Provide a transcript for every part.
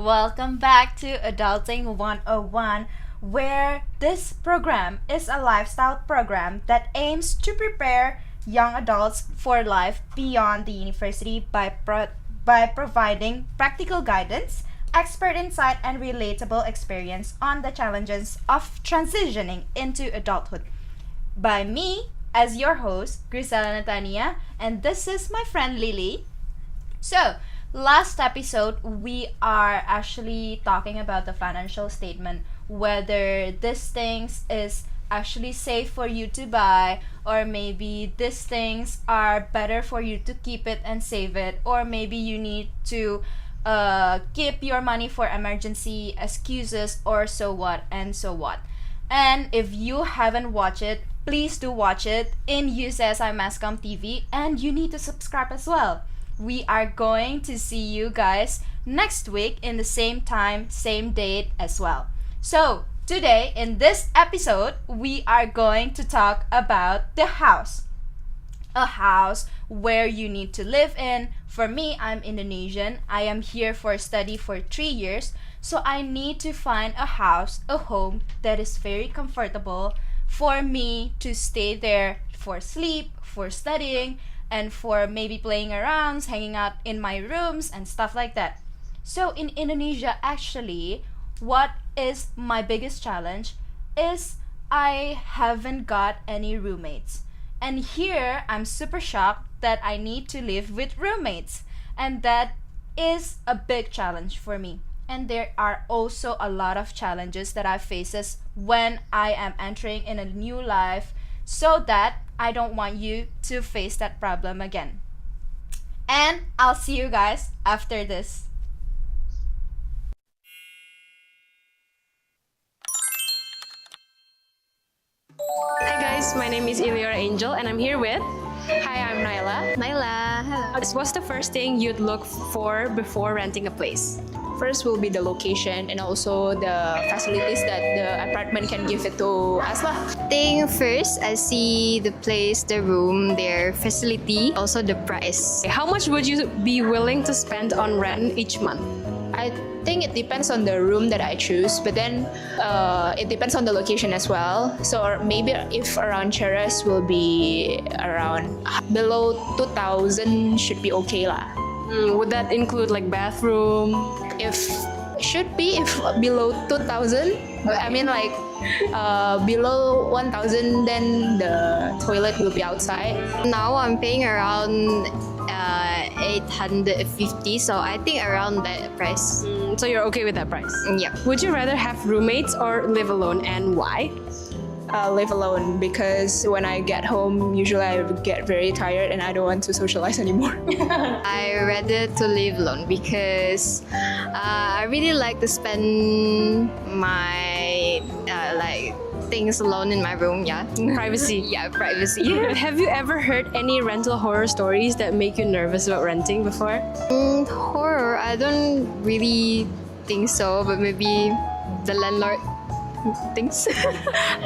welcome back to Adulting 101, where this program is a lifestyle program that aims to prepare young adults for life beyond the university by providing practical guidance, expert insight, and relatable experience on the challenges of transitioning into adulthood. By me, as your host, Grisela Natania, and this is my friend Lily. So, last episode, we are actually talking about the financial statement, whether this things is actually safe for you to buy, or maybe these things are better for you to keep it and save it, or maybe you need to keep your money for emergency excuses, or so what and so what. And if you haven't watched it, please do watch it in UCSI Masscom TV, and you need to subscribe as well. We are going to see you guys next week in the same time, same date as well. So, today in this episode, we are going to talk about the house. A house where you need to live in. For me, I'm Indonesian. I am here for study for 3 years. So I need to find a house, a home that is very comfortable for me to stay there for sleep, for studying, and for maybe playing around, hanging out in my rooms, and stuff like that. So in Indonesia, actually, what is my biggest challenge is I haven't got any roommates. And here, I'm super shocked that I need to live with roommates. And that is a big challenge for me. And there are also a lot of challenges that I faces when I am entering in a new life, so that I don't want you to face that problem again. And I'll see you guys after this. Hi guys, my name is Iliora Angel and I'm here with... Hi, I'm Nyla. Nyla, hello. What's the first thing you'd look for before renting a place? First will be the location and also the facilities that the apartment can give it to us lah. Think first, I see the place, the room, their facility, also the price. How much would you be willing to spend on rent each month? I think it depends on the room that I choose, but then it depends on the location as well. So maybe if around Cheras will be around below 2,000 should be okay lah. Would that include like bathroom? If below 2,000, I mean like below 1,000, then the toilet will be outside. Now I'm paying around 850, so I think around that price. So you're okay with that price? Yeah. Would you rather have roommates or live alone, and why? Live alone, because when I get home, usually I get very tired and I don't want to socialize anymore. I rather to live alone because I really like to spend my like things alone in my room. Yeah, Privacy. yeah, privacy. Have you ever heard any rental horror stories that make you nervous about renting before? Horror, I don't really think so, but maybe the landlord thinks.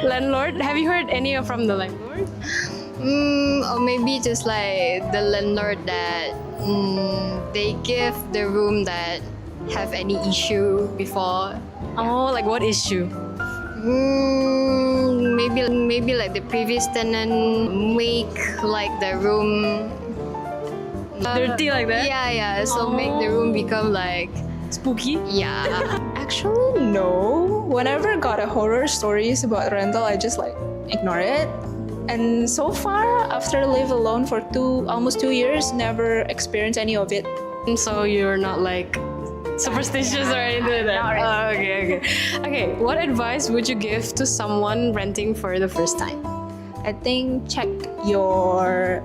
Landlord? Have you heard any from the landlord? Or maybe just like the landlord that they give the room that have any issue before. Oh, like what issue? Maybe like the previous tenant make like the room Dirty like that? yeah, so make the room become like Spooky? yeah. Actually, no. Whenever I got a horror stories about rental, I just like ignore it. And so far, after live alone for almost 2 years, never experienced any of it. So you're not like superstitious or anything like that? Not really. Oh, okay. Okay, what advice would you give to someone renting for the first time? I think check your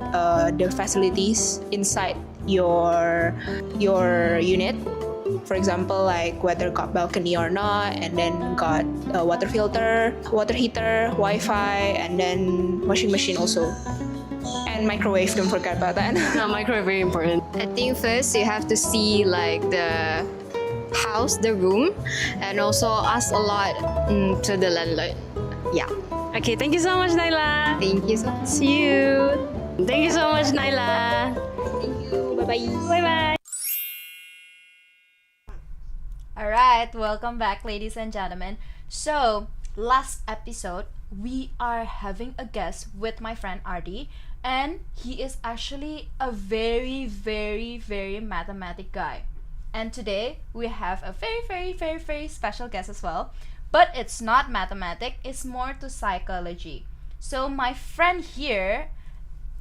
the facilities inside your unit. For example, like whether got balcony or not, and then got a water filter, water heater, Wi-Fi, and then washing machine also. And microwave, don't forget about that. Microwave, very important. I think first you have to see like the house, the room, and also ask a lot to the landlord. Yeah. Okay, thank you so much, Naila. Thank you so much. See you. Thank you so much, Naila. Thank you. Bye bye. Bye bye. Alright, welcome back, ladies and gentlemen. So, last episode, we are having a guest with my friend Ardi, and he is actually a very, very, very mathematic guy. And today, we have a very, very, very, very special guest as well. But it's not mathematics, it's more to psychology. So, my friend here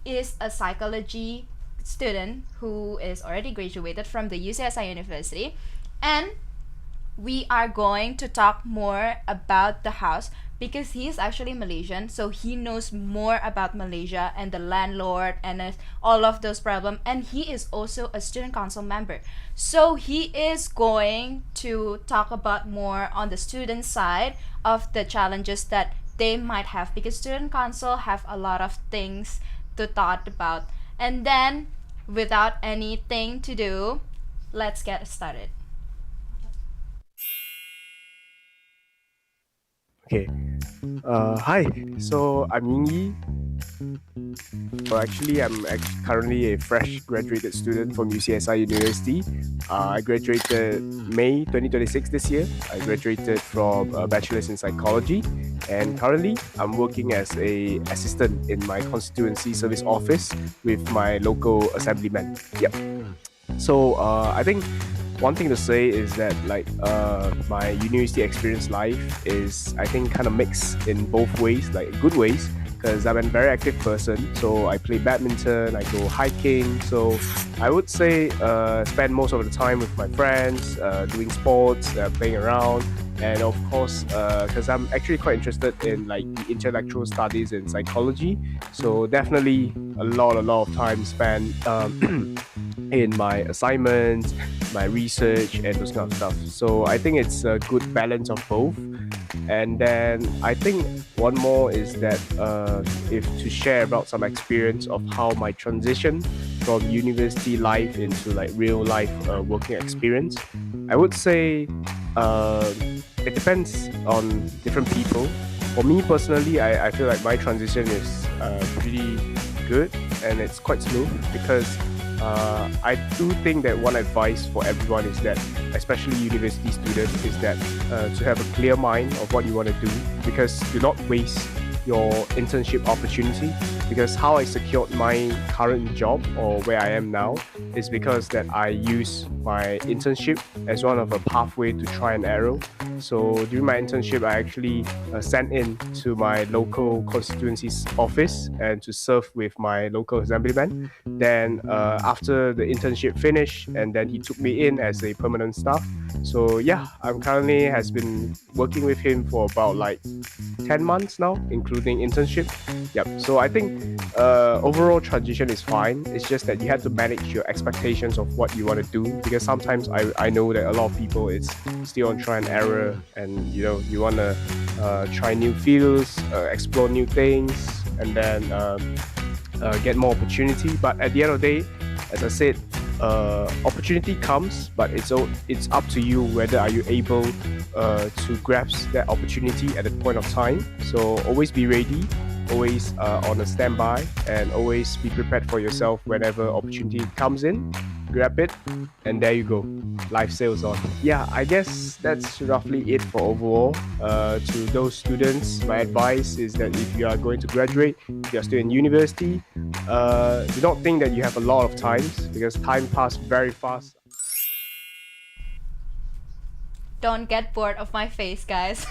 is a psychology student who is already graduated from the UCSI University, and we are going to talk more about the house because he is actually Malaysian, so he knows more about Malaysia and the landlord and all of those problems. And he is also a student council member, so he is going to talk about more on the student side of the challenges that they might have, because student council have a lot of things to thought about. And then, without anything to do, let's get started. Okay. Hi. So I'm Ying Yi. Well, actually, I'm currently a fresh graduated student from UCSI University. I graduated May 2026 this year. I graduated from a bachelor's in psychology, and currently I'm working as a assistant in my constituency service office with my local assemblyman. Yep. So I think one thing to say is that my university experience life is, I think, kind of mixed in both ways, like good ways, because I'm a very active person. So I play badminton, I go hiking. So I would say spend most of the time with my friends, doing sports, playing around. And of course, because I'm actually quite interested in like the intellectual studies in psychology, so definitely a lot of time spent in my assignments, my research, and those kind of stuff. So I think it's a good balance of both. And then I think one more is that if to share about some experience of how my transition from university life into like real life working experience, I would say it depends on different people. For me personally, I feel like my transition is pretty good and it's quite smooth, because I do think that one advice for everyone is that, especially university students, is that to have a clear mind of what you want to do, because do not waste your internship opportunity. Because how I secured my current job, or where I am now, is because that I use my internship as one of a pathway to try and error. So during my internship, I actually sent in to my local constituency's office and to serve with my local assemblyman. Then after the internship finished, and then he took me in as a permanent staff. So yeah, I'm currently has been working with him for about like 10 months now, including internship. Yep. So I think overall transition is fine. It's just that you have to manage your expectations of what you want to do, because sometimes I know that a lot of people, it's still on try and error, and you want to try new fields, explore new things, and then get more opportunity. But at the end of the day, as I said, opportunity comes, but it's up to you whether are you able to grasp that opportunity at a point of time. So always be ready, always on a standby, and always be prepared for yourself whenever opportunity comes in. Grab it, and there you go. Life sails on. Yeah, I guess that's roughly it for overall. To those students, my advice is that if you are going to graduate, if you are still in university, do not think that you have a lot of times, because time passes very fast. Don't get bored of my face, guys.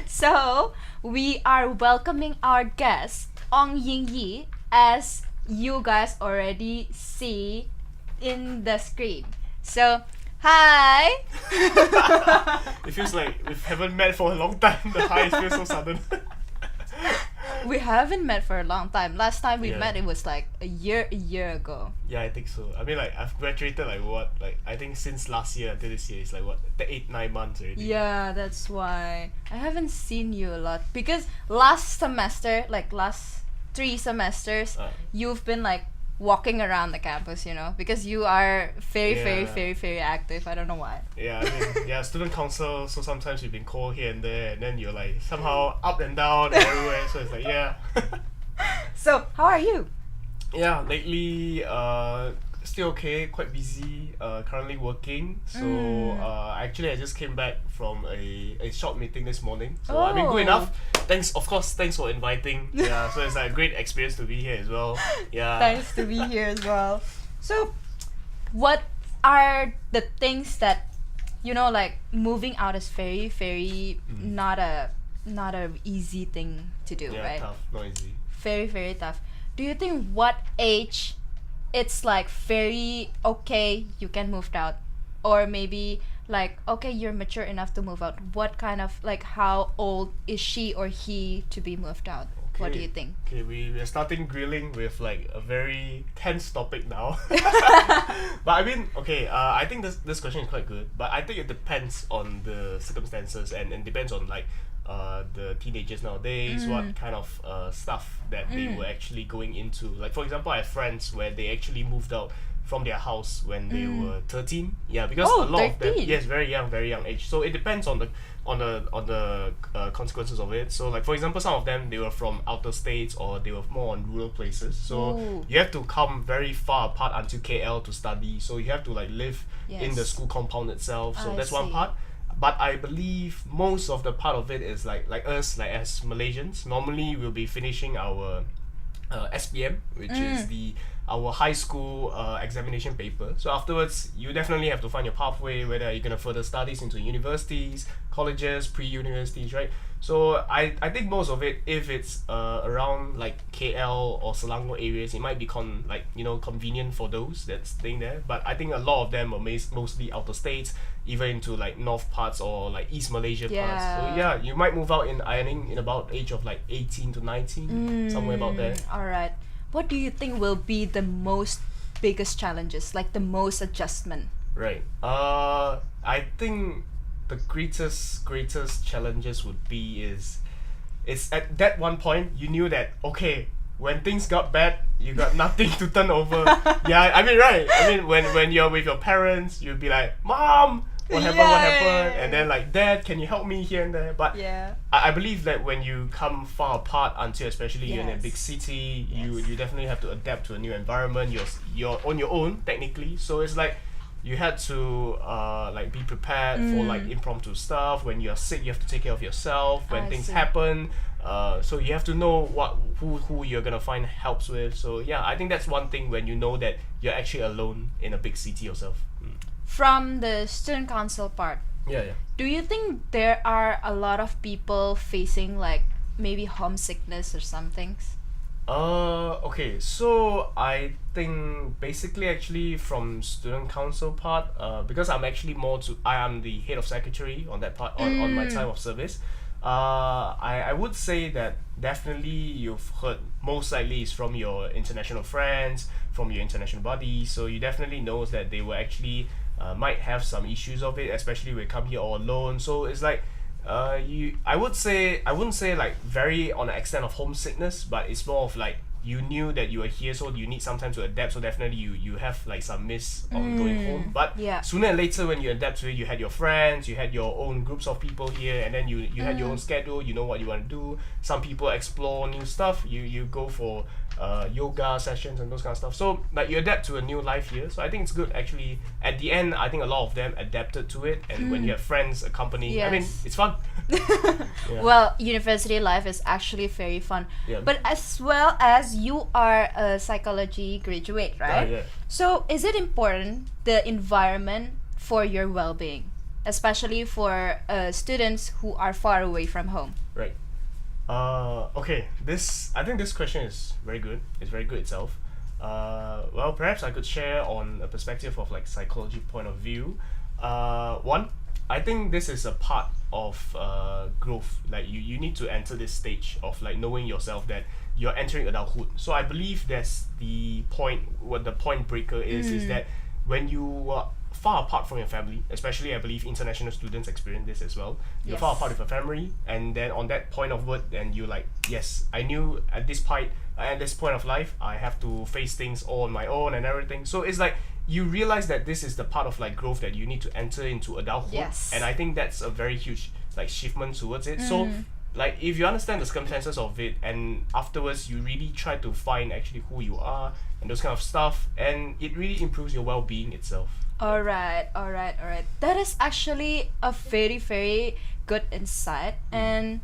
So, we are welcoming our guest, Ong Ying Yi, as you guys already see in the screen. So, hi! It feels like we haven't met for a long time. The highs feel so sudden. We haven't met for a long time. Last time we Yeah. met, it was like a year ago. Yeah, I think so. I mean, like, I've graduated I think since last year until this year, it's like the 8-9 months already. Yeah, that's why I haven't seen you a lot, because last semester, like last 3 semesters, you've been like walking around the campus, because you are very active. I don't know why. Yeah, I mean, student council, so sometimes you've been called here and there, and then you're like somehow up and down everywhere, so it's like, yeah. So, how are you? Yeah, lately, still okay, quite busy, currently working. So actually I just came back from a short meeting this morning. So I've been good enough. Thanks for inviting. Yeah, so it's like a great experience to be here as well. Yeah. Nice to be here as well. So, what are the things that, like moving out is very, very not a easy thing to do, Yeah, right? tough, not easy. Very, very tough. Do you think what age it's like very okay you can move out, or maybe like okay you're mature enough to move out? What kind of like how old is she or he to be moved out? What do you think? Okay, we're starting grilling with like a very tense topic now. But I mean, okay, I think this question is quite good. But I think it depends on the circumstances and depends on like the teenagers nowadays, what kind of stuff that they were actually going into. Like for example, I have friends where they actually moved out from their house when they were 13. Yeah, because a lot of them, 13. yes, very young age. So it depends on the consequences of it. So like for example, some of them they were from outer states or they were more on rural places. So you have to come very far apart until KL to study. So you have to like live in the school compound itself. So that's one part. But I believe most of the part of it is like us, like as Malaysians, normally we'll be finishing our SPM, which is our high school examination paper. So afterwards, you definitely have to find your pathway, whether you're gonna further studies into universities, colleges, pre-universities, right? So I think most of it, if it's around like KL or Selangor areas, it might be convenient for those that's staying there. But I think a lot of them are mostly outer states, even into like north parts or like East Malaysia parts. So yeah, you might move out in about age of like 18 to 19, somewhere about there. Alright. What do you think will be the most biggest challenges, like the most adjustment? Right. I think the greatest challenges would be it's at that one point you knew that okay, when things got bad you got nothing to turn over. Yeah, I mean right. I mean when you're with your parents you'll be like, Mom, what happened? And then like, Dad, can you help me here and there? But I believe that when you come far apart until especially you're in a big city, you definitely have to adapt to a new environment. You're on your own technically. So it's like you had to like be prepared for like impromptu stuff. When you're sick, you have to take care of yourself. When things happen, so you have to know who you're gonna find helps with. So yeah, I think that's one thing when you know that you're actually alone in a big city yourself. From the student council part, do you think there are a lot of people facing like maybe homesickness or something? Okay, so I think basically actually from student council part, because I'm actually I am the head of secretary on that part on my time of service. I would say that definitely you've heard most likely is from your international friends, from your international buddies. So you definitely knows that they will actually might have some issues of it, especially when you come here all alone. So it's like I wouldn't say like very on the extent of homesickness, but it's more of like you knew that you were here, so you need some time to adapt. So definitely you have like some miss on going home. But sooner or later when you adapt to it, you had your friends, you had your own groups of people here, and then you had your own schedule. You know what you want to do. Some people explore new stuff. You go for yoga sessions and those kind of stuff. So like you adapt to a new life here. So I think it's good actually. At the end, I think a lot of them adapted to it, and when you have friends accompanying, I mean it's fun. Well, university life is actually very fun. But as well as you are a psychology graduate, right? So is it important the environment for your well-being, especially for students who are far away from home? Right. Okay. I think this question is very good. It's very good itself. Well, perhaps I could share on a perspective of like psychology point of view. One, I think this is a part of growth. Like you need to enter this stage of like knowing yourself that you're entering adulthood. So I believe that's the point. What the point breaker is that when you are far apart from your family, especially I believe international students experience this as well. You're far apart with your family, and then on that point of word, then you like, yes, I knew at this point of life, I have to face things all on my own and everything. So it's like you realize that this is the part of like growth that you need to enter into adulthood, and I think that's a very huge like shiftment towards it. So like if you understand the circumstances of it, and afterwards you really try to find actually who you are and those kind of stuff, and it really improves your well-being itself. Alright. That is actually a very, very good insight. And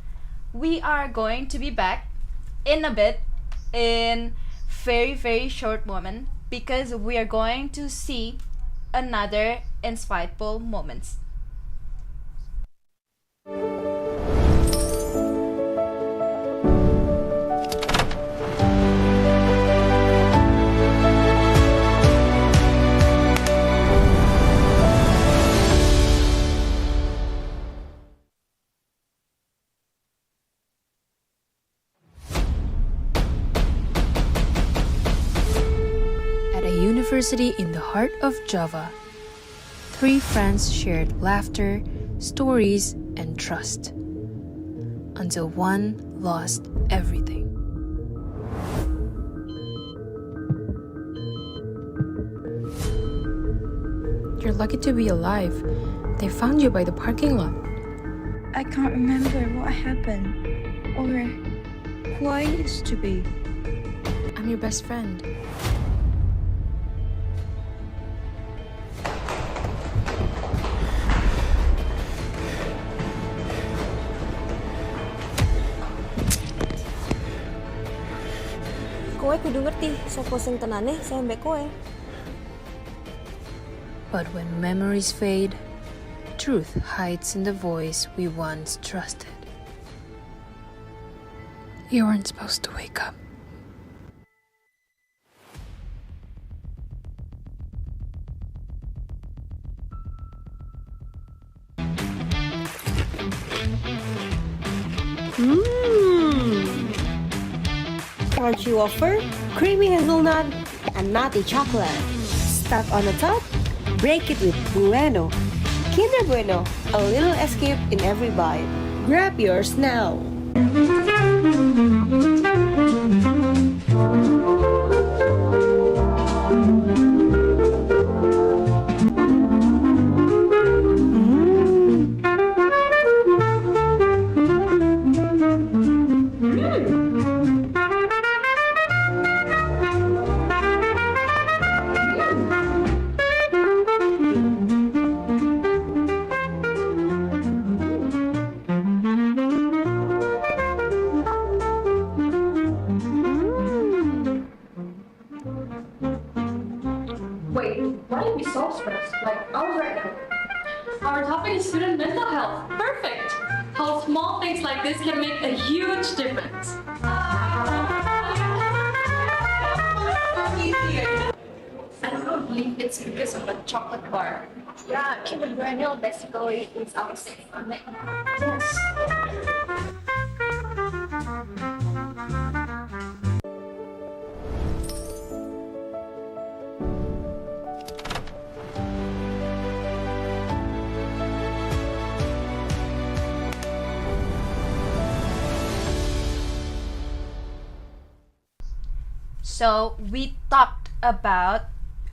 we are going to be back in a bit, in very, very short moment, because we are going to see another insightful moments. At a university in the heart of Java, three friends shared laughter, stories, and trust until one lost everything. You're lucky to be alive. They found you by the parking lot. I can't remember what happened or who I used to be. I'm your best friend. Kowe kudu ngerti, sopo sing tenane saya mbek kowe. But when memories fade, truth hides in the voice we once trusted. You weren't supposed to wake up. Crunchy wafer, creamy hazelnut, and nutty chocolate. Stuck on the top, break it with Bueno. Kinder Bueno, a little escape in every bite. Grab yours now. Wait, why did we so stressed? Like, I was right now. Our topic is student mental health. Perfect! How small things like this can make a huge difference. I don't believe it's because of a chocolate bar. Yeah, Kinder Bueno basically is our safe on it. Yes. So we talked about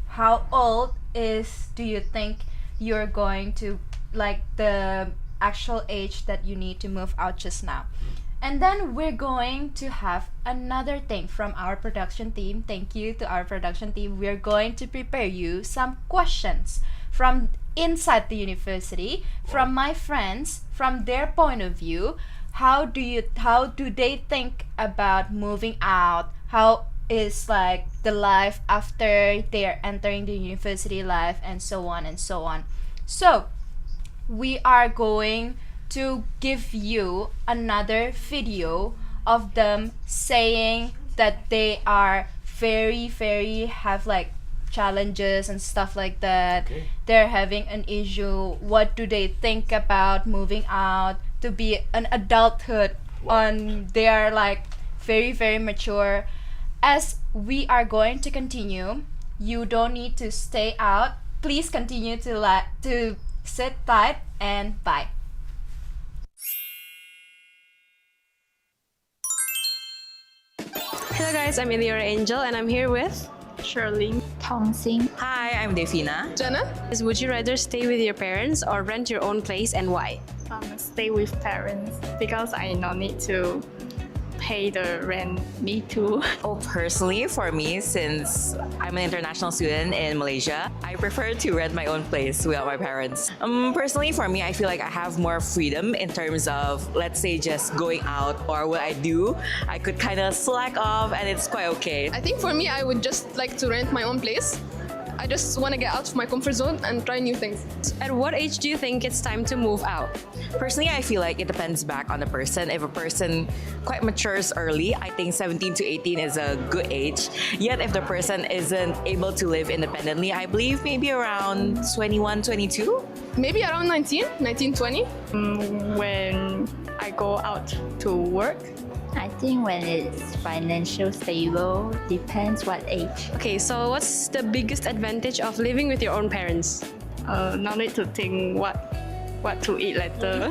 how old do you think you're going to, like, the actual age that you need to move out just now. And then we're going to have another thing from our production team. Thank you to our production team. We're going to prepare you some questions from inside the university, from my friends, from their point of view. How do they think about moving out? How is like the life after they're entering the university life, and so on and so on. So we are going to give you another video of them saying that they are very have like challenges and stuff like that. Okay. They're having an issue. What do they think about moving out to be an adulthood? They are like very mature. As we are going to continue, you don't need to stay out. Please continue to sit tight, and bye. Hello guys, I'm Eliora Angel and I'm here with Shirley. Tong Sing. Hi, I'm Defina. Jenna. Would you rather stay with your parents or rent your own place, and why? Stay with parents because I no need to pay the rent. Me too. Oh, personally, for me, since I'm an international student in Malaysia, I prefer to rent my own place without my parents. Personally, for me, I feel like I have more freedom in terms of, let's say, just going out or what I do. I could kind of slack off and it's quite okay. I think for me, I would just like to rent my own place. I just want to get out of my comfort zone and try new things. At what age do you think it's time to move out? Personally, I feel like it depends back on the person. If a person quite matures early, I think 17 to 18 is a good age. Yet if the person isn't able to live independently, I believe maybe around 21, 22? Maybe around 19, 20. When I go out to work. I think when it's financial stable, depends what age. Okay, so what's the biggest advantage of living with your own parents? No need to think what to eat later.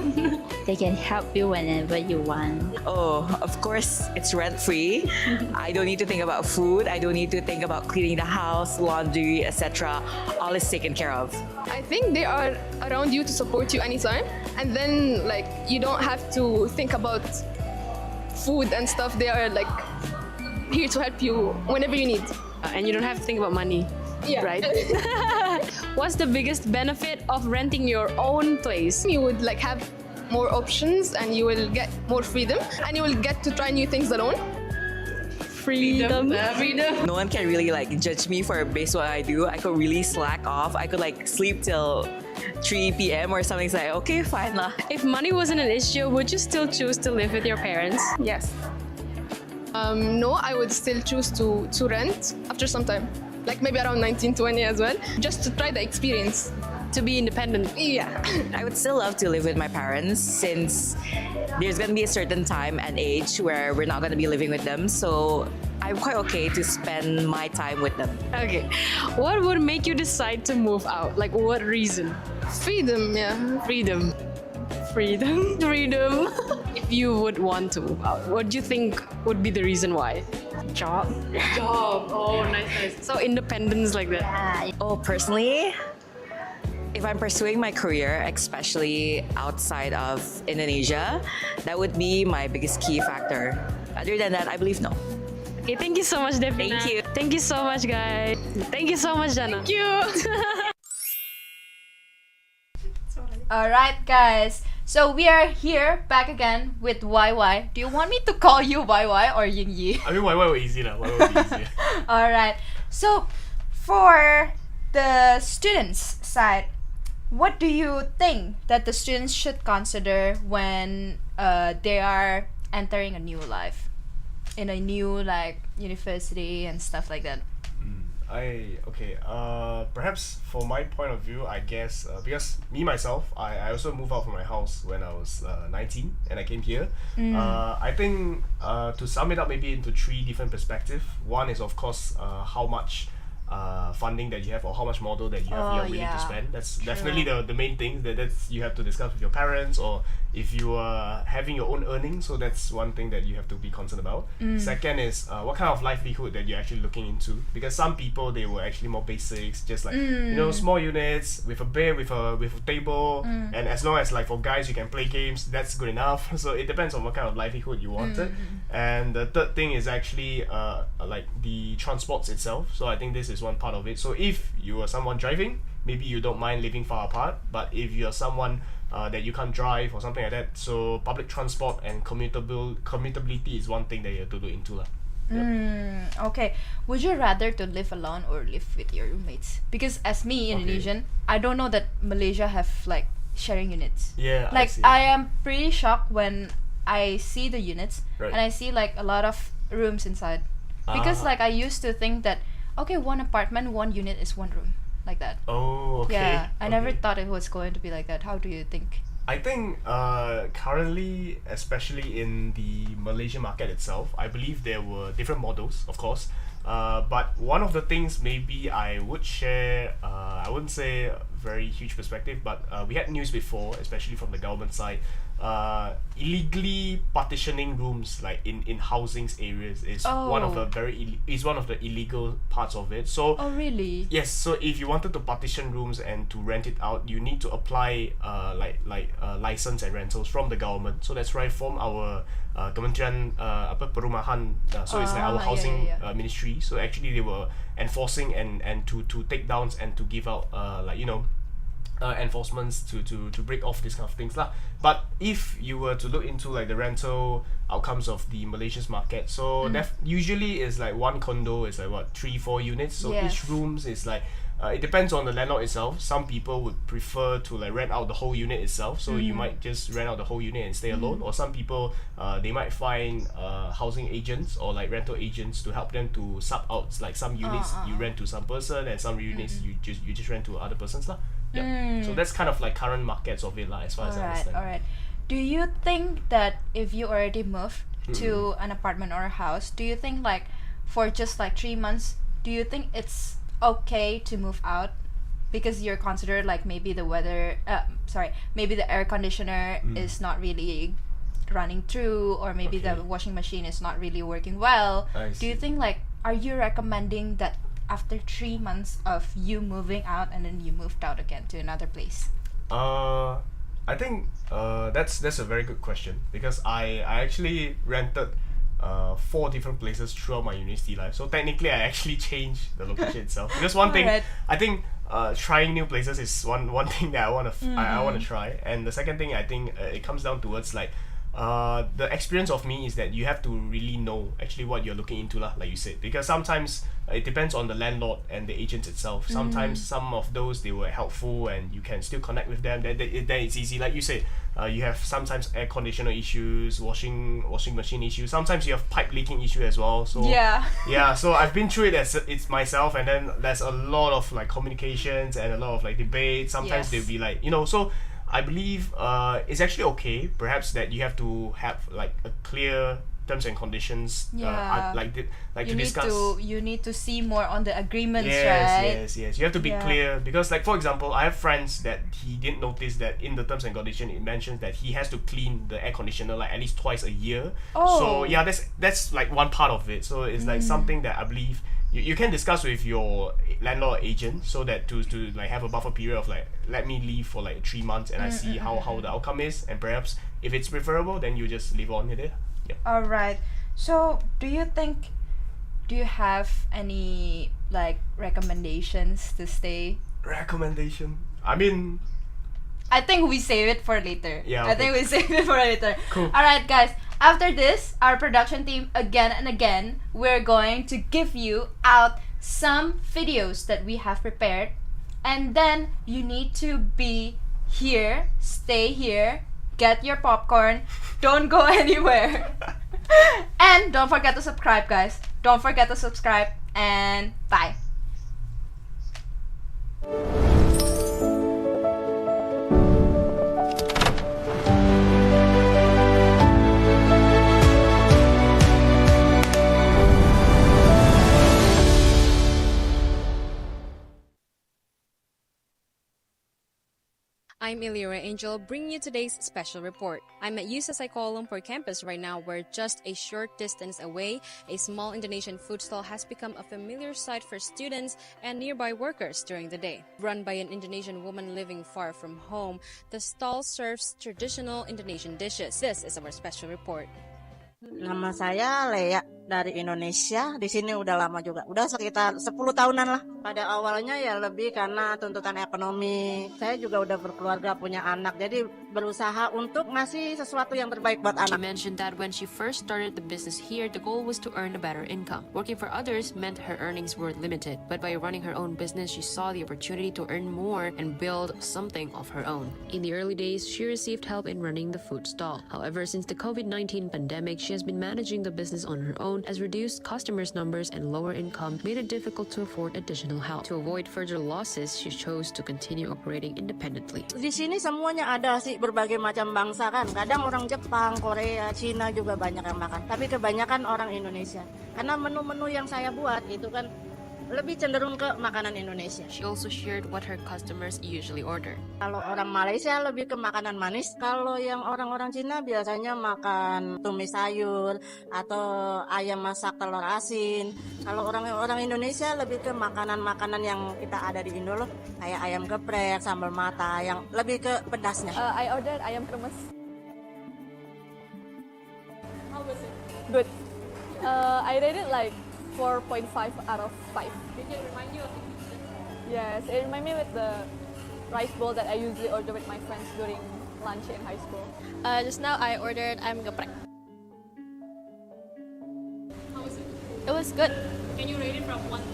They can help you whenever you want. Oh, of course, it's rent-free. I don't need to think about food. I don't need to think about cleaning the house, laundry, etc. All is taken care of. I think they are around you to support you anytime. And then like you don't have to think about food and stuff. They are like here to help you whenever you need. And you don't have to think about money. Yeah. Right? What's the biggest benefit of renting your own place? You would like have more options and you will get more freedom and you will get to try new things alone. Freedom. No one can really like judge me for based on what I do. I could really slack off. I could like sleep till 3 p.m. or something. It's like, okay, fine lah. If money wasn't an issue, would you still choose to live with your parents? Yes. No, I would still choose to rent after some time. Like maybe around 19, 20 as well. Just to try the experience. To be independent. Yeah. I would still love to live with my parents since there's going to be a certain time and age where we're not going to be living with them. So I'm quite okay to spend my time with them. Okay. What would make you decide to move out? Like what reason? Freedom, yeah. Freedom. If you would want to move out, what do you think would be the reason why? Job. Oh, nice. So independence like that. Oh, personally, if I'm pursuing my career, especially outside of Indonesia, that would be my biggest key factor. Other than that, I believe no. Okay, thank you so much, Devina. Thank you. Thank you so much, guys. Thank you so much, Jana. Thank you. Alright, guys. So we are here back again with YY. Do you want me to call you YY or Ying Yi? I mean, why were easy now? Why would be easier? Alright. So for the students' side, what do you think that the students should consider when they are entering a new life in a new like university and stuff like that? Perhaps for my point of view, I guess because me myself, I also moved out from my house when I was 19 and I came here. I think to sum it up maybe into 3 different perspectives. One is of course how much funding that you have or how much model that you have you're willing to spend. That's definitely the main thing that's you have to discuss with your parents, or if you are having your own earnings, so that's one thing that you have to be concerned about. Second is what kind of livelihood that you're actually looking into, because some people they were actually more basics, just like small units with a bed, with a table, and as long as like for guys you can play games, that's good enough. So it depends on what kind of livelihood you wanted. And the third thing is actually like the transports itself. So I think this is one part of it. So if you are someone driving, maybe you don't mind living far apart, but if you're someone that you can't drive or something like that, so public transport and commutability is one thing that you have to look into lah. Okay. Would you rather to live alone or live with your roommates? Because as me, Indonesian, I don't know that Malaysia have like sharing units. Yeah, Like I see. I am pretty shocked when I see the units Right. and I see like a lot of rooms inside. Because like I used to think that okay, one apartment, one unit is one room, like that. Oh, okay. Yeah, I never okay. thought it was going to be like that. How do you think? I think currently, especially in the Malaysian market itself, I believe there were different models, of course. But one of the things maybe I would share, I wouldn't say a very huge perspective, but we had news before, especially from the government side, illegally partitioning rooms like in housings areas is one of the illegal parts of it. So Oh, really? yes, so if you wanted to partition rooms and to rent it out, you need to apply license and rentals from the government. So that's right, from our Kementerian Perumahan. So it's like our housing ministry. So actually they were enforcing and to take downs and to give out enforcements to break off these kind of things lah. But if you were to look into like the rental outcomes of the Malaysia's market, so usually is like one condo is like what 3-4 units. So each rooms is like it depends on the landlord itself. Some people would prefer to like rent out the whole unit itself, so you might just rent out the whole unit and stay alone. Or some people they might find housing agents or like rental agents to help them to sub out like some units you rent to some person and some units you just rent to other persons lah. Yeah. So that's kind of like current markets of it lah, as far as I understand. Alright. Do you think that if you already moved to an apartment or a house, do you think like for just like 3 months, do you think it's okay to move out because you're considered like maybe the maybe the air conditioner is not really running through, or maybe the washing machine is not really working well? Do you think like, are you recommending that after 3 months of you moving out and then you moved out again to another place? I think that's a very good question, because I actually rented 4 different places throughout my university life. So technically I actually changed the location itself. Because one thing, I think trying new places is one thing that I want to try. And the second thing, I think it comes down towards like the experience of me is that you have to really know actually what you're looking into lah, like you said, because sometimes it depends on the landlord and the agent itself. Sometimes some of those they were helpful and you can still connect with them, then it's easy. Like you said, you have sometimes air conditioner issues, washing machine issues, sometimes you have pipe leaking issue as well. So so I've been through it's myself, and then there's a lot of like communications and a lot of like debates. Sometimes they'll be like, so I believe it's actually okay perhaps that you have to have like a clear terms and conditions to discuss. You need to see more on the agreements, right? Yes. You have to be clear, because like for example, I have friends that he didn't notice that in the terms and condition it mentions that he has to clean the air conditioner like at least twice a year. So that's like one part of it. So it's like something that I believe you can discuss with your landlord agent, so that to like have a buffer period of like, let me leave for like 3 months and I see how the outcome is, and perhaps if it's preferable then you just leave on with it. Alright, so do you have any like recommendations to stay? Recommendation? I mean, I think we save it for later. I think we save it for later. Cool. Alright guys, after this, our production team again and again, we're going to give you out some videos that we have prepared, and then you need to be here, stay here, get your popcorn, don't go anywhere. And don't forget to subscribe, guys. Don't forget to subscribe, and bye. I'm Illyra Angel, bringing you today's special report. I'm at UCSI Kuala Lumpur campus right now, where just a short distance away, a small Indonesian food stall has become a familiar sight for students and nearby workers during the day. Run by an Indonesian woman living far from home, the stall serves traditional Indonesian dishes. This is our special report. Nama saya Lea dari Indonesia. Di sini udah lama juga. Udah sekitar 10 tahunan lah. Pada awalnya ya lebih karena tuntutan ekonomi. Saya juga udah berkeluarga, punya anak. Jadi berusaha untuk ngasih sesuatu yang terbaik buat anak. She mentioned that when she first started the business here, the goal was to earn a better income. Working for others meant her earnings were limited. But by running her own business, she saw the opportunity to earn more and build something of her own. In the early days, she received help in running the food stall. However, since the COVID-19 pandemic, she has been managing the business on her own, as reduced customers' numbers and lower income made it difficult to afford additional help. To avoid further losses, she chose to continue operating independently. Di sini semuanya ada sih, berbagai macam bangsa kan. Kadang orang Jepang, Korea, Cina juga banyak yang makan. Tapi kebanyakan orang Indonesia. Karena menu-menu yang saya buat itu kan lebih cenderung ke makanan Indonesia. She also shared what her customers usually order. Kalau orang Malaysia lebih ke makanan manis. Kalau yang orang-orang Cina biasanya makan tumis sayur atau ayam masak telur asin. Kalau orang-orang Indonesia lebih ke makanan-makanan yang kita ada di Indo loh, kayak ayam geprek, sambal mata, yang lebih ke pedasnya. I ordered ayam kremes. How was it? Good. I rated like 4.5 out of 5. Did it remind you of the pizza? Yes, it reminded me with the rice bowl that I usually order with my friends during lunch in high school. Just now I ordered ayam geprek. How was it? It was good. Can you rate it from 1 to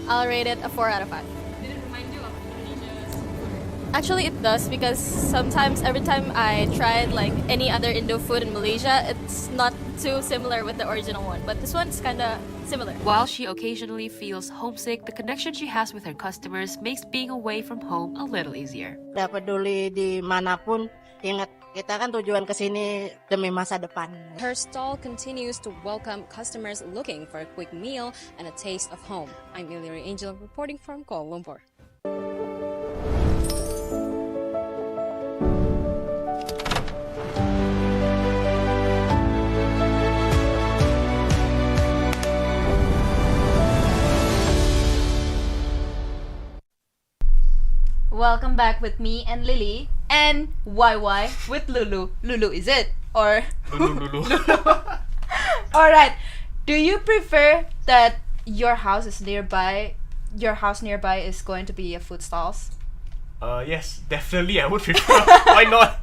5? I'll rate it a 4 out of 5. Did it remind you of Indonesia's food? Actually, it does because sometimes every time I tried like any other Indo food in Malaysia, it's not too similar with the original one. But this one's kind of similar. While she occasionally feels homesick, the connection she has with her customers makes being away from home a little easier. Tidak peduli dimanapun, ingat kita kan tujuan kesini demi masa depan. Her stall continues to welcome customers looking for a quick meal and a taste of home. I'm Illyria Angel reporting from Kuala Lumpur. Welcome back with me and Lily and YY with Lulu. Lulu, is it? Or Lulu. Alright. Do you prefer that your house nearby is going to be a food stalls? Yes, definitely I would prefer. Why not?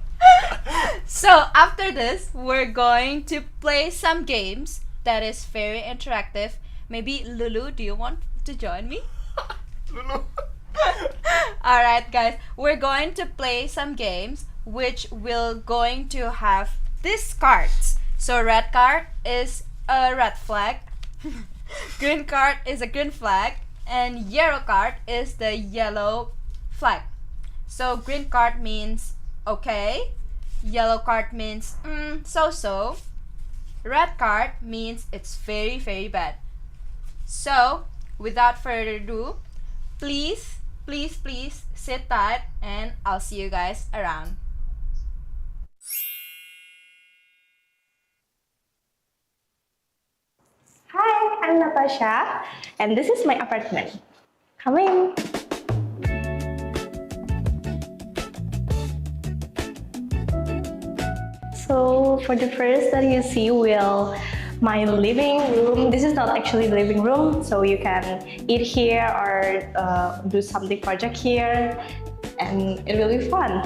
So after this, we're going to play some games that is very interactive. Maybe Lulu, do you want to join me? Lulu. Alright guys, we're going to play some games which will going to have these cards. So red card is a red flag, green card is a green flag, and yellow card is the yellow flag. So green card means okay, yellow card means so-so, red card means it's very very bad. So without further ado, please sit tight and I'll see you guys around. Hi, I'm Natasha and this is my apartment. Come in. So for the first that you see my living room. This is not actually the living room, so you can eat here or do something project here, and it will be fun.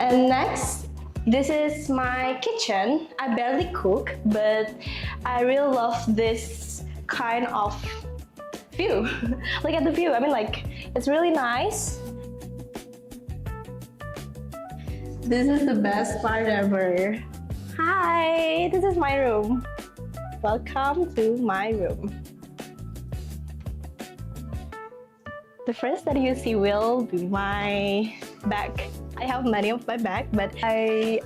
And next, this is my kitchen. I barely cook, but I really love this kind of view. Look at the view. I mean, like, it's really nice. This is the best part ever. Hi, this is my room. Welcome to my room. The first that you see will be my bag. I have many of my bag, but I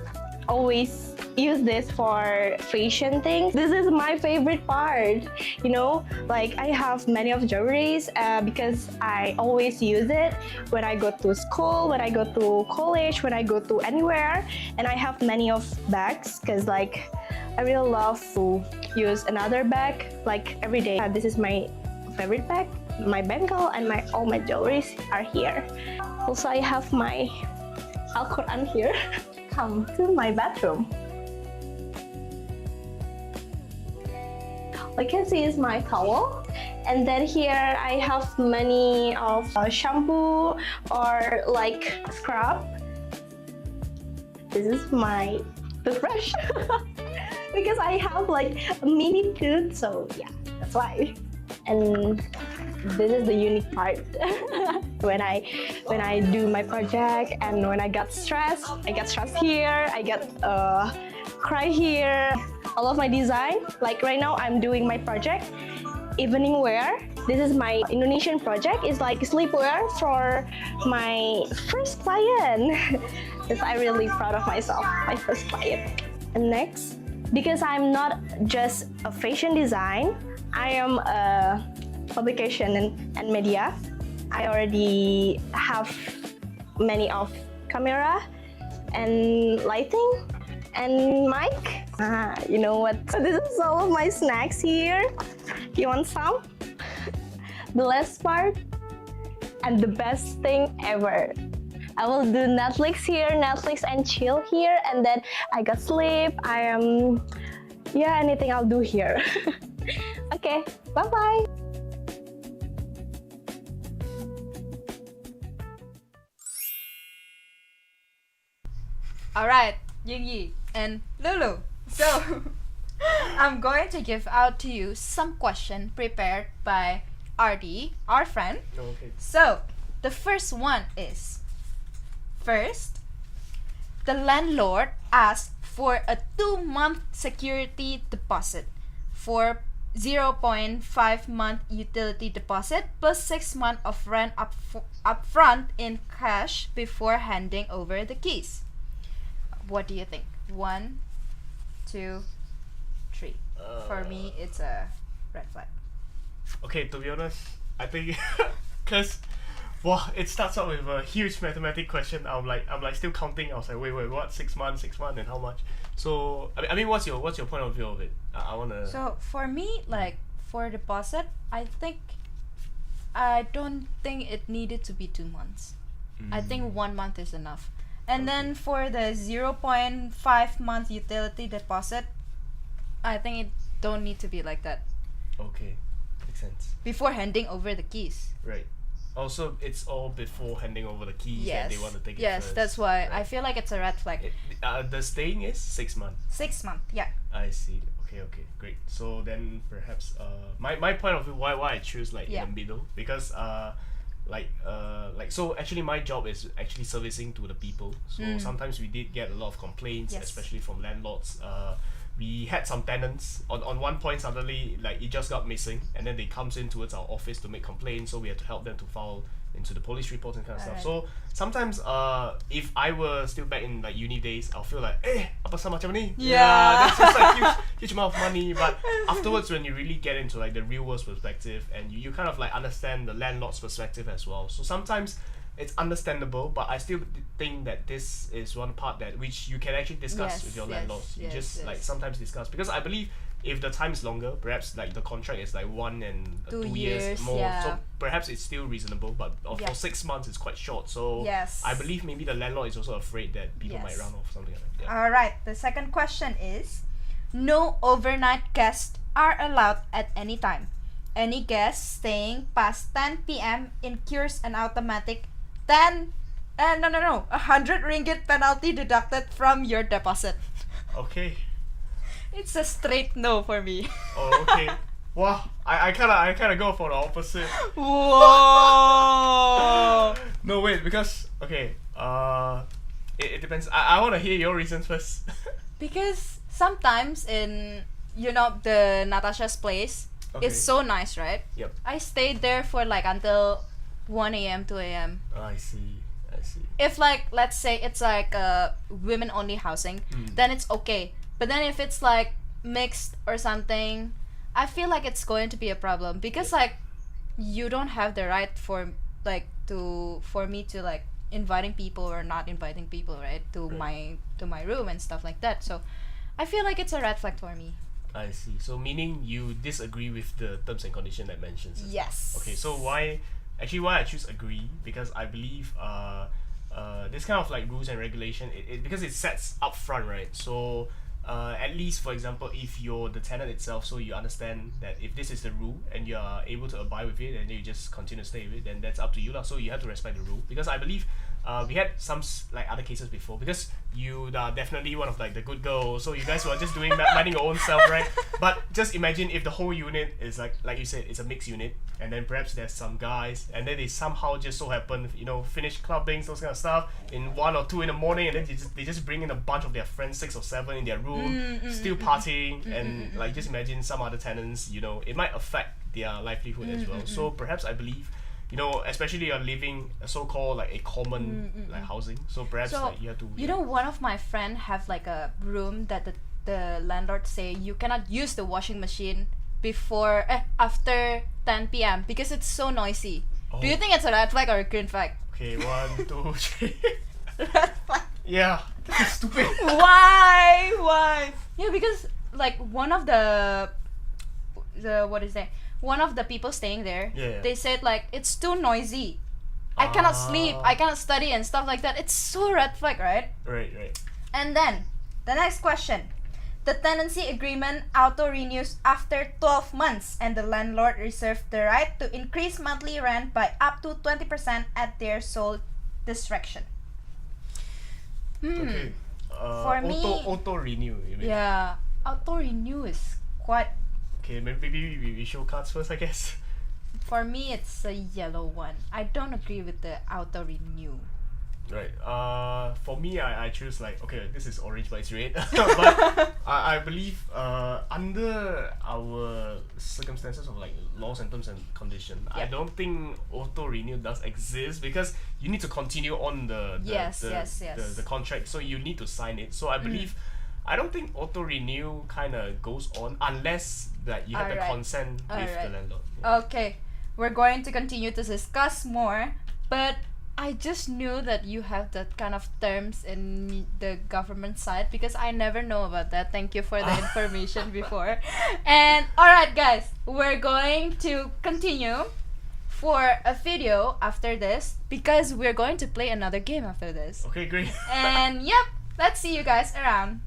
always use this for fashion things. This is my favorite part, you know, like I have many of jewelries because I always use it when I go to school, when I go to college, when I go to anywhere, and I have many of bags because like I really love to use another bag like every day. This is my favorite bag. My bangle and all my jewelries are here. Also, I have my Al-Quran here. Come to my bathroom. What you can see is my towel, and then here I have many of shampoo or like scrub. This is my toothbrush because I have like a mini tooth, so yeah, that's why. And this is the unique part. when I do my project and when I get stressed here, I get cry here. All of my design, like right now I'm doing my project evening wear. This is my Indonesian project. It's like sleepwear for my first client. Because I'm really proud of myself, my first client. And next, because I'm not just a fashion design, I am a publication and media. I already have many of camera and lighting and mic. You know what? So this is all of my snacks here. You want some? The last part and the best thing ever. I will do Netflix here, Netflix and chill here, and then I got sleep. Anything I'll do here. Okay, bye-bye. Alright, Yingyi and Lulu. So, I'm going to give out to you some question prepared by RD, our friend. Okay. So, the first one is, first, the landlord asked for a 2-month security deposit for 0.5 month utility deposit plus 6 months of rent upfront in cash before handing over the keys. What do you think? 1, 2, 3. For me, it's a red flag. Okay, to be honest, I think because it starts out with a huge mathematic question. I'm like still counting. I was like, wait, what? 6 months, and how much? So I mean, what's your point of view of it? I wanna. So for me, like for deposit, I don't think it needed to be 2 months. I think 1 month is enough. And then for the 0.5 month utility deposit, I think it don't need to be like that. Okay, makes sense. Before handing over the keys. Right. Also, it's all before handing over the keys Yes. and they want to take it Yes, first. that's why Right. I feel like it's a red flag. The staying is 6 months. 6 months, yeah. I see. Okay, great. So then perhaps my point of view why I choose like in the middle, because so actually my job is actually servicing to the people. So sometimes we did get a lot of complaints, especially from landlords. We had some tenants on one point suddenly like it just got missing, and then they comes in towards our office to make complaints, so we had to help them to file into the police reports and kind of stuff. So sometimes if I were still back in like uni days, I'll feel like apa sah macam ni? That's just like huge amount of money. But afterwards, when you really get into like the real world perspective, and you kind of like understand the landlord's perspective as well, so sometimes it's understandable, but I still think that this is one part that which you can actually discuss with your landlords. You just like sometimes discuss, because I believe if the time is longer, perhaps like the contract is like 1 and 2 years more, so perhaps it's still reasonable, but for 6 months it's quite short. So I believe maybe the landlord is also afraid that people might run off, something like that. Alright, the second question is, no overnight guests are allowed at any time. Any guests staying past 10 p.m. incurs an automatic 100 ringgit penalty deducted from your deposit. Okay. It's a straight no for me. Oh, okay. Wow, I kinda go for the opposite. Whoa. No, wait, because it depends. I wanna hear your reasons first. Because sometimes in the Natasha's place, it's so nice, right? Yep. I stayed there for like until 1 a.m. 2 a.m. I see. If like let's say it's like a women only housing, then it's okay. But then if it's like mixed or something, I feel like it's going to be a problem, because like you don't have the right for me to like inviting people or not inviting people, right, to my room and stuff like that. So I feel like it's a red flag for me. I see. So meaning you disagree with the terms and condition that mentions it. Yes. Okay, so why I choose agree, because I believe this kind of like rules and regulation, because it sets up front, right? So at least, for example, if you're the tenant itself, so you understand that if this is the rule and you are able to abide with it, and you just continue to stay with it, then that's up to you lah. So you have to respect the rule, because I believe we had some like other cases before, because you are definitely one of like the good girls, so you guys were just doing minding your own self, right? But just imagine if the whole unit is like you said, it's a mixed unit, and then perhaps there's some guys, and then they somehow just so happen finish clubbing, those kind of stuff in 1 or 2 in the morning, and then they just bring in a bunch of their friends, 6 or 7 in their room, still partying, and like just imagine some other tenants, it might affect their livelihood as well. So perhaps I believe, especially you're living a so-called like a common like housing, so perhaps like, you have to one of my friend have like a room that the landlord say you cannot use the washing machine before after 10 p.m. because it's so noisy. Do you Oh. think it's a red flag or a green flag? Okay, 1, 2, 3. Yeah, this is stupid. Why? Yeah, because like one of the what is that? One of the people staying there, Yeah. they said like it's too noisy. I cannot sleep. I cannot study and stuff like that. It's so red flag, right? Right. And then the next question. The tenancy agreement auto-renews after 12 months and the landlord reserves the right to increase monthly rent by up to 20% at their sole discretion. Okay. For me, auto renew. You mean? yeah, auto-renew is quite, Okay, maybe we show cards first, I guess. for me it's a yellow one. I don't agree with the auto-renew. Right. For me, I choose like, okay, this is orange but it's red. But I believe under our circumstances of like laws and terms and condition, I don't think auto renew does exist because you need to continue on the Yes. the contract, so you need to sign it. So I believe I don't think auto renew kind of goes on unless that you have the Alright. consent with the Alright. landlord. Okay, we're going to continue to discuss more, but I just knew that you have that kind of terms in the government side because I never know about that. Thank you for the information before. And alright guys, we're going to continue for a video after this because we're going to play another game after this. Okay, great. And yep, let's see you guys around.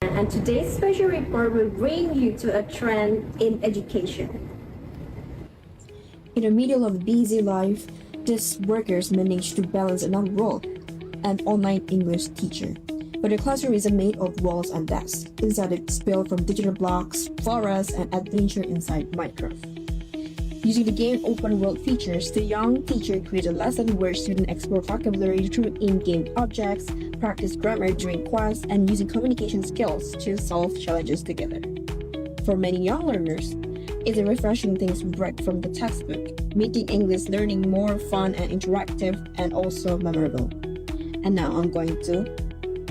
And today's special report will bring you to a trend in education. In the middle of a busy life, these workers manage to balance another role, an online English teacher. But the classroom isn't made of walls and desks. Inside it's built from digital blocks, forests, and adventure inside Minecraft. Using the game open world features, the young teacher created a lesson where students explore vocabulary through in-game objects, practice grammar during class, and using communication skills to solve challenges together. For many young learners, it's a refreshing thing to break from the textbook, making English learning more fun and interactive and also memorable. And now I'm going to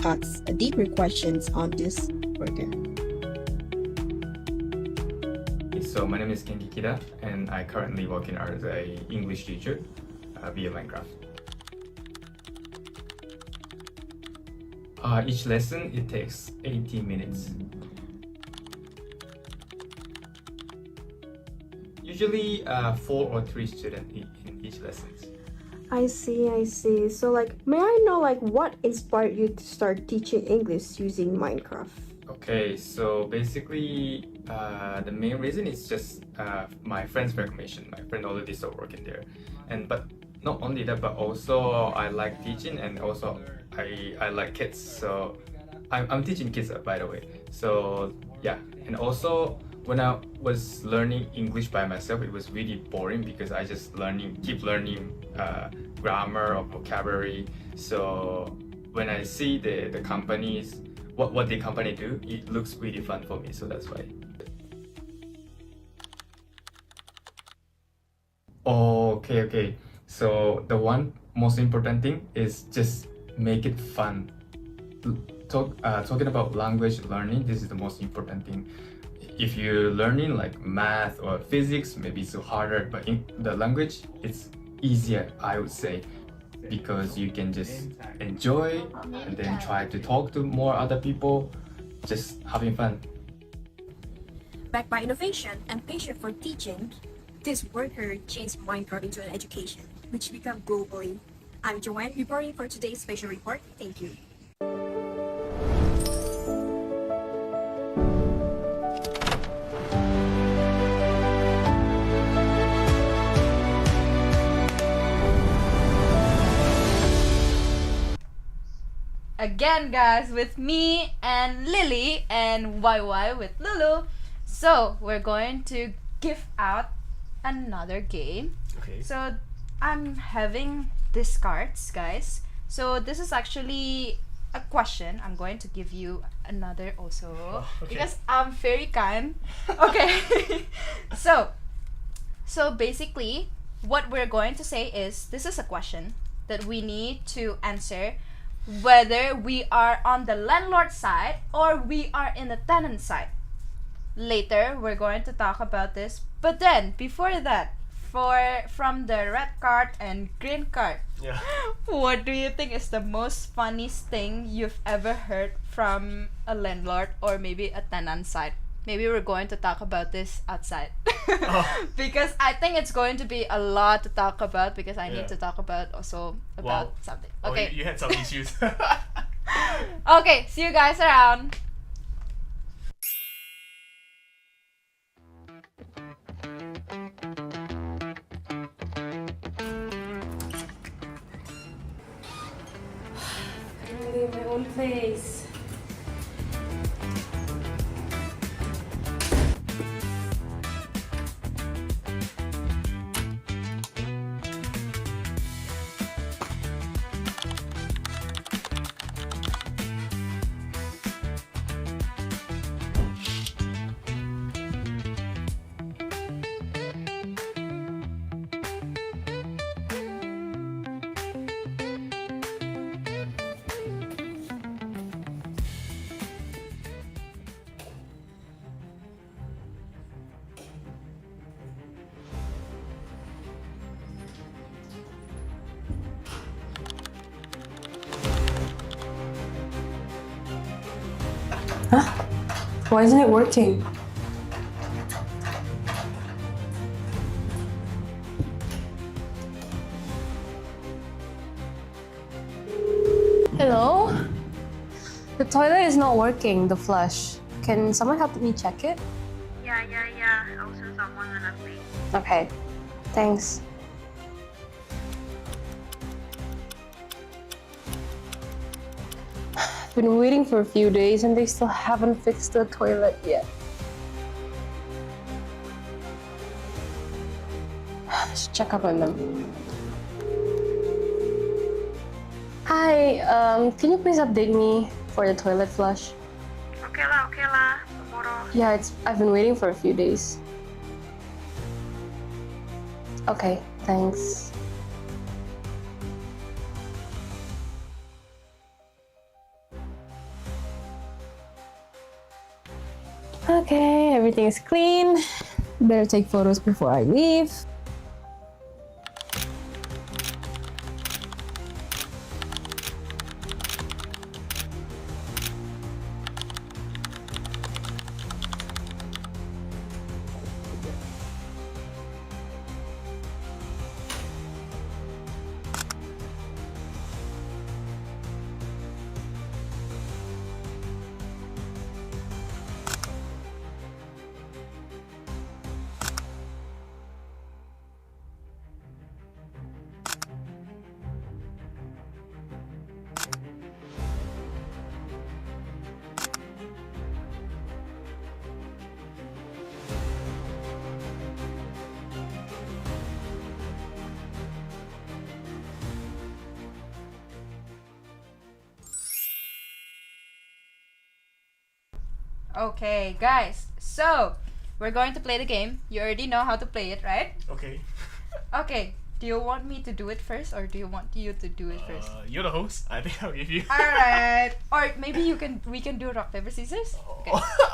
ask deeper questions on this worker. So my name is Kenki Kida and I currently working as an English teacher via Minecraft. Each lesson it takes 80 minutes. Usually 4 or 3 students in each lesson. I see. So may I know what inspired you to start teaching English using Minecraft? Okay, so basically the main reason is just my friend's recommendation. My friend already started working there, but not only that, but also I like teaching and also I like kids. So I'm teaching kids, by the way. So yeah, and also when I was learning English by myself, it was really boring because I just keep learning grammar or vocabulary. So when I see the companies, what the company do, it looks really fun for me. So that's why. Okay. So the one most important thing is just make it fun. Talking about language learning, this is the most important thing. If you're learning like math or physics, maybe it's harder, but in the language, it's easier, I would say, because you can just enjoy and then try to talk to more other people, just having fun. Backed by innovation and passion for teaching, this worker changed Minecraft into an education, which became globally. I'm Joanne reporting for today's special report. Thank you. Again guys, with me and Lily and YY with Lulu. So we're going to give out another game. Okay. So I'm having these cards, guys. So this is actually a question. I'm going to give you another also okay. because I'm very kind. Okay. So basically, what we're going to say is this is a question that we need to answer whether we are on the landlord side or we are in the tenant side. Later, we're going to talk about this. But then, before that, from the red card and green card, Yeah. what do you think is the most funniest thing you've ever heard from a landlord or maybe a tenant side? Maybe we're going to talk about this outside. Because I think it's going to be a lot to talk about because I need to talk about also about something. Okay. You had some issues. Okay, see you guys around. Finally, my own place. Why isn't it working? Hello? The toilet is not working, the flush. Can someone help me check it? Yeah. I'll send someone when I'm free. Okay. Thanks. I've been waiting for a few days and they still haven't fixed the toilet yet. Let's check up on them. Hi, can you please update me for the toilet flush? Okay lah. Tomorrow. Yeah, I've been waiting for a few days. Okay, thanks. Okay, everything is clean. Better take photos before I leave. Okay, guys. So, we're going to play the game. You already know how to play it, right? Okay. Okay. Do you want me to do it first or do you want you to do it first? You're the host. I think I'll give you. Alright. Or maybe we can do rock, paper, scissors? Okay.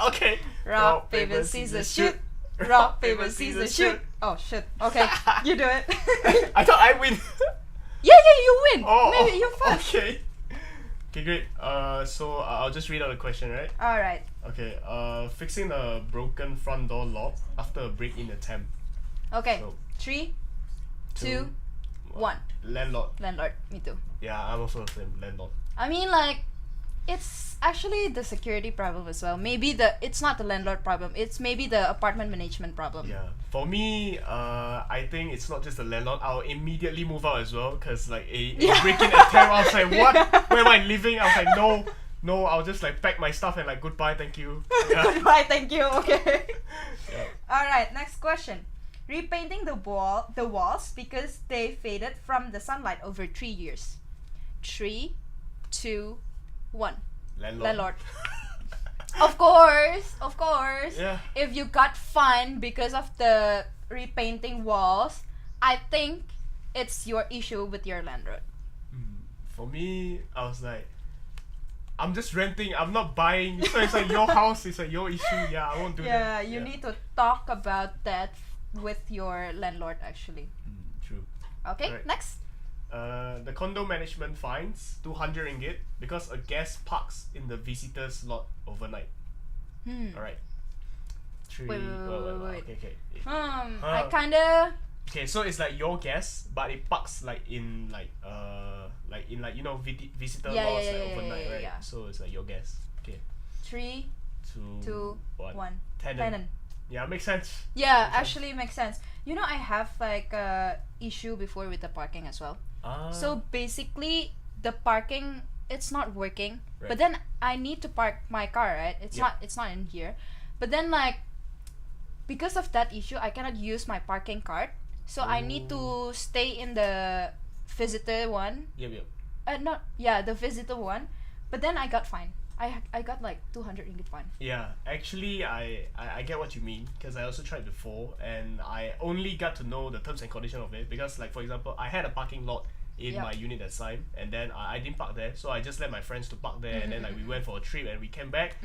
Okay. Rock, paper, scissors, shoot. Rock, paper, scissors, shoot. Oh shit. Okay. You do it. I thought I win. Yeah, you win. Maybe you're first. Okay. Okay, great. So I'll just read out the question, right? Alright. Okay. Fixing a broken front door lock after a break-in attempt. Okay. So, 3, 2, 1. Landlord. Landlord. Me too. Yeah, I'm also the same. Landlord. I mean, like, it's actually the security problem as well. Maybe it's not the landlord problem. It's maybe the apartment management problem. Yeah. For me, I think it's not just the landlord. I'll immediately move out as well, cause like a break-in attempt. I was like, what? Where am I living? I was like, no. I'll just like pack my stuff and like goodbye, thank you. Yeah. Goodbye, thank you. Okay. Yeah. All right. Next question. Repainting the walls because they faded from the sunlight over 3 years. 3, 2, 1. Landlord. Of course. Yeah. If you got fined because of the repainting walls, I think it's your issue with your landlord. For me, I was like, I'm just renting. I'm not buying. So it's like your house. It's like your issue. Yeah, I won't do that. Yeah, you need to talk about that with your landlord actually. True. Okay, Right. next. The condo management fines 200 ringgit because a guest parks in the visitors lot overnight. Alright. Wait. Okay. I kinda. Okay, so it's like your guest, but it parks like in visitor Yeah, lots yeah, like yeah, overnight, yeah, right? yeah. So it's like your guest. Okay. 3, 2, 1. Tenant. Yeah, makes sense. Yeah, actually makes sense. You know, I have like a issue before with the parking as well. So basically, the parking it's not working. Right. But then I need to park my car, right? It's not in here. But then like because of that issue, I cannot use my parking card. So I need to stay in the visitor one. Yep. The visitor one. But then I got fined. I got like 200 ringgit fine. Yeah, actually, I get what you mean because I also tried before and I only got to know the terms and conditions of it because, like, for example, I had a parking lot in my unit at time and then I didn't park there, so I just let my friends to park there and then like we went for a trip and we came back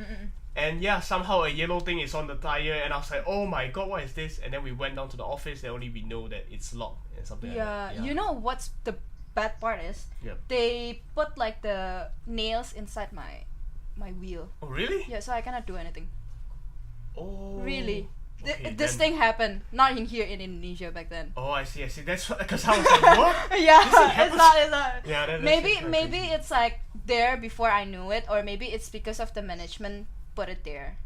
and yeah, somehow a yellow thing is on the tire and I was like, oh my god, what is this? And then we went down to the office and only we know that it's locked and something like that. You know what's the bad part is? Yep. They put like the nails inside my wheel. Oh really? Yeah, so I cannot do anything. Oh. Really? Okay, This then- thing happened not in here in Indonesia back then. Oh, I see. That's because I was like, what? Yeah, This thing it's happens? not. Yeah, that's maybe kinda maybe crazy. it's like there before I knew it, or maybe it's because of the management put it there.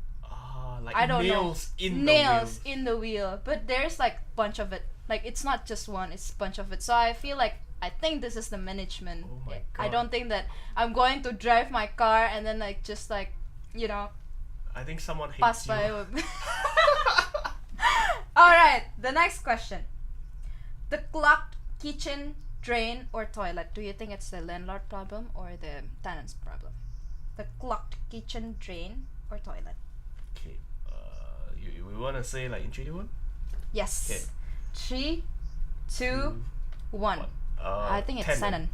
Like I don't nails know. in the nails wheels. in the wheel, but there's like bunch of it. Like it's not just one; it's bunch of it. So I feel like I think this is the management. I God. don't think that I'm going to drive my car and then like just like I think someone hates pass you. by. All right, the next question: the clogged kitchen, drain, or toilet. Do you think it's the landlord problem or the tenant's problem? The clogged kitchen, drain, or toilet? Okay. We want to say like in 3, 2, 1? Yes. Okay. 3, 2, 1. I think it's tenant.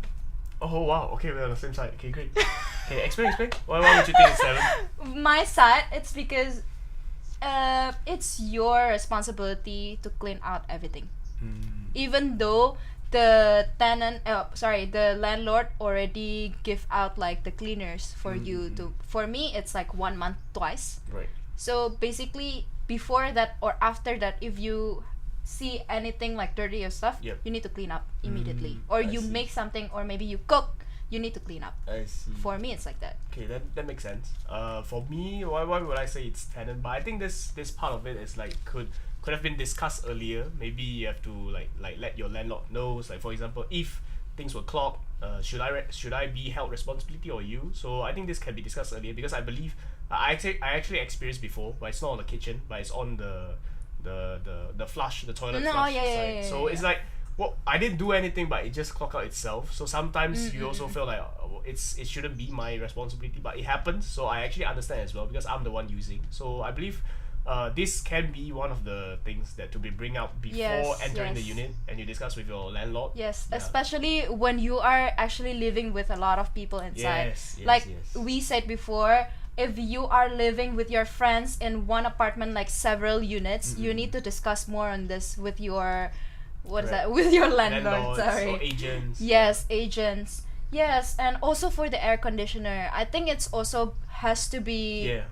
7. Oh wow. Okay, we're on the same side. Okay, great. Okay, explain. Why would you think it's 7? My side, it's because it's your responsibility to clean out everything. Even though the landlord already give out like the cleaners for you to. For me, it's like 1 month twice. Right. So basically, before that or after that, if you see anything like dirty or stuff, Yep. you need to clean up immediately. Or I you see. make something, or maybe you cook, you need to clean up. I see. For me, it's like that. Okay, that makes sense. For me, why would I say it's tenant? But I think this part of it is like could have been discussed earlier. Maybe you have to like let your landlord know. Like for example, if things were clogged, should I be held responsibility or you? So I think this can be discussed earlier because I believe I actually experienced before, but it's not on the kitchen, but it's on the flush, the toilet flush side. So it's like, well, I didn't do anything, but it just clogged out itself. So sometimes you also feel like it shouldn't be my responsibility, but it happens. So I actually understand as well because I'm the one using. So I believe this can be one of the things that to be bring out before entering the unit, and you discuss with your landlord. Yes, Yeah. especially when you are actually living with a lot of people inside. Yes, like yes. we said before, if you are living with your friends in one apartment, like several units, you need to discuss more on this with your with your landlord. Landlords Sorry, or agents. Yes, agents. Yes, and also for the air conditioner, I think it's also has to be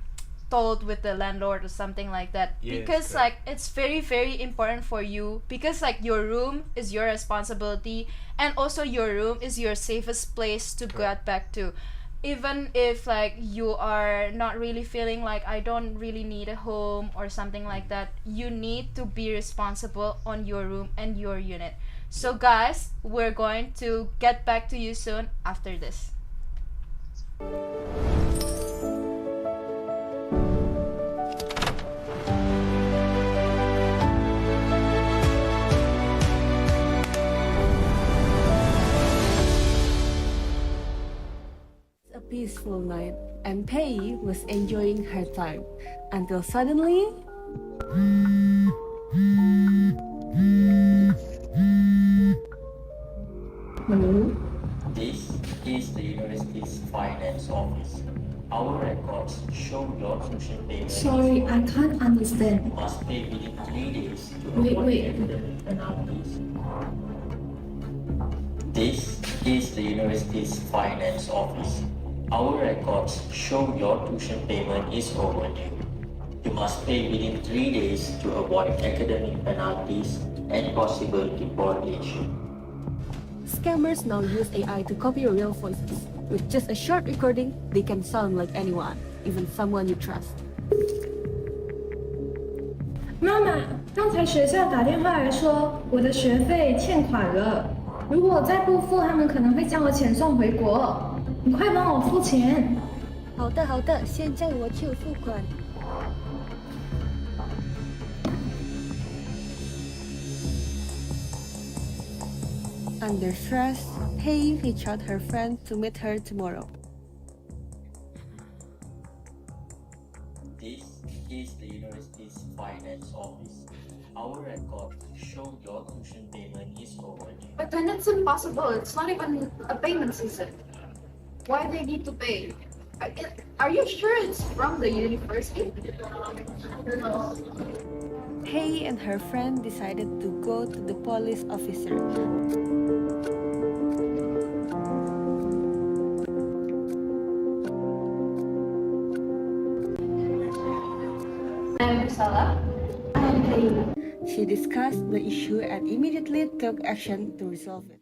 told with the landlord or something like that, Yes, because correct. like it's very very important for you, because like your room is your responsibility, and also your room is your safest place to get back to. Even if like you are not really feeling like I don't really need a home or something like that, you need to be responsible on your room and your unit. So guys, we're going to get back to you soon after this. A piece peaceful night, and Pei was enjoying her time until suddenly. This is the university's finance office. Our records show your tuition payment. Sorry, I can't understand. Must pay within 3 days to Wait. avoid academic penalties. This is the university's finance office. Our records show your tuition payment is overdue. You must pay within 3 days to avoid academic penalties and possible deportation. Scammers now use AI to copy real voices. With just a short recording, they can sound like anyone, even someone you trust. 妈妈，刚才学校打电话来说我的学费欠款了，如果我再不付，他们可能会将我遣送回国。你快帮我付钱。好的，现在我就付款。Under stress, Pei reached out her friend to meet her tomorrow. This is the university's finance office. Our records show your tuition payment is overdue. But then it's impossible. It's not even a payment season. Why they need to pay? Are you sure it's from the university? Pei and her friend decided to go to the police officer. I'm Salah. I'm Pei. She discussed the issue and immediately took action to resolve it.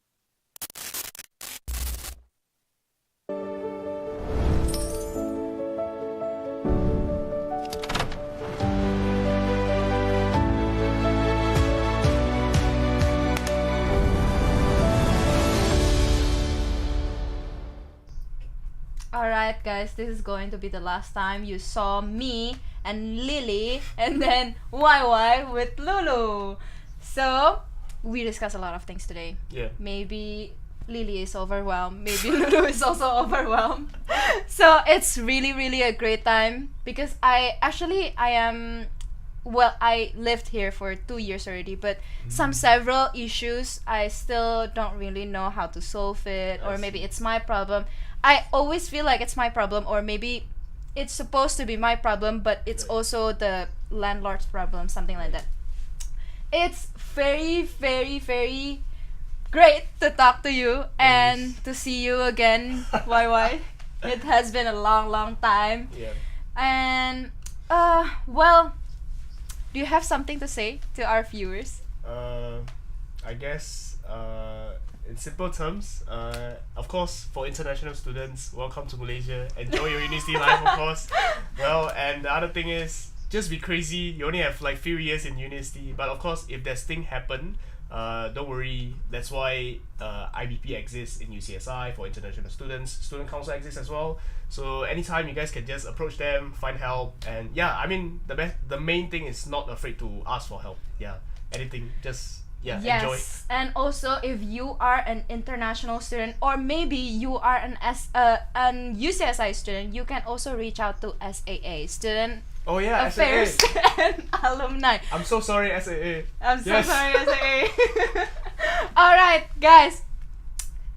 Alright guys, this is going to be the last time you saw me and Lily and then YY with Lulu. So we discussed a lot of things today. Yeah. Maybe Lily is overwhelmed, maybe Lulu is also overwhelmed. So it's really a great time because I lived here for 2 years already, but several issues I still don't really know how to solve it, or maybe it's my problem. I always feel like it's my problem, or maybe it's supposed to be my problem, but it's also the landlord's problem, something like that. It's very great to talk to you and to see you again, YY. It has been a long time. Yeah. And well, do you have something to say to our viewers? I guess in simple terms, of course, for international students, welcome to Malaysia. Enjoy your university life, of course. Well, and the other thing is, just be crazy. You only have like few years in university, but of course, if there's thing happen, don't worry. That's why IBP exists in UCSI for international students. Student council exists as well. So anytime you guys can just approach them, find help, and yeah, I mean the main thing is not afraid to ask for help. Yeah, anything, just yes. Enjoy. And also, if you are an international student, or maybe you are an UCSI student, you can also reach out to SAA, Student Oh yeah, Affairs SAA. and Alumni. I'm so sorry, SAA. I'm so sorry, SAA. Alright, guys.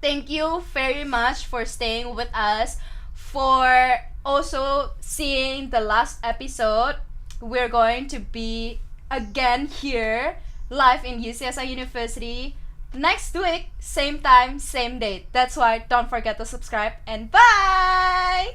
Thank you very much for staying with us, for also seeing the last episode. We're going to be again here live in UCSI University next week, same time, same date. That's why don't forget to subscribe, and bye!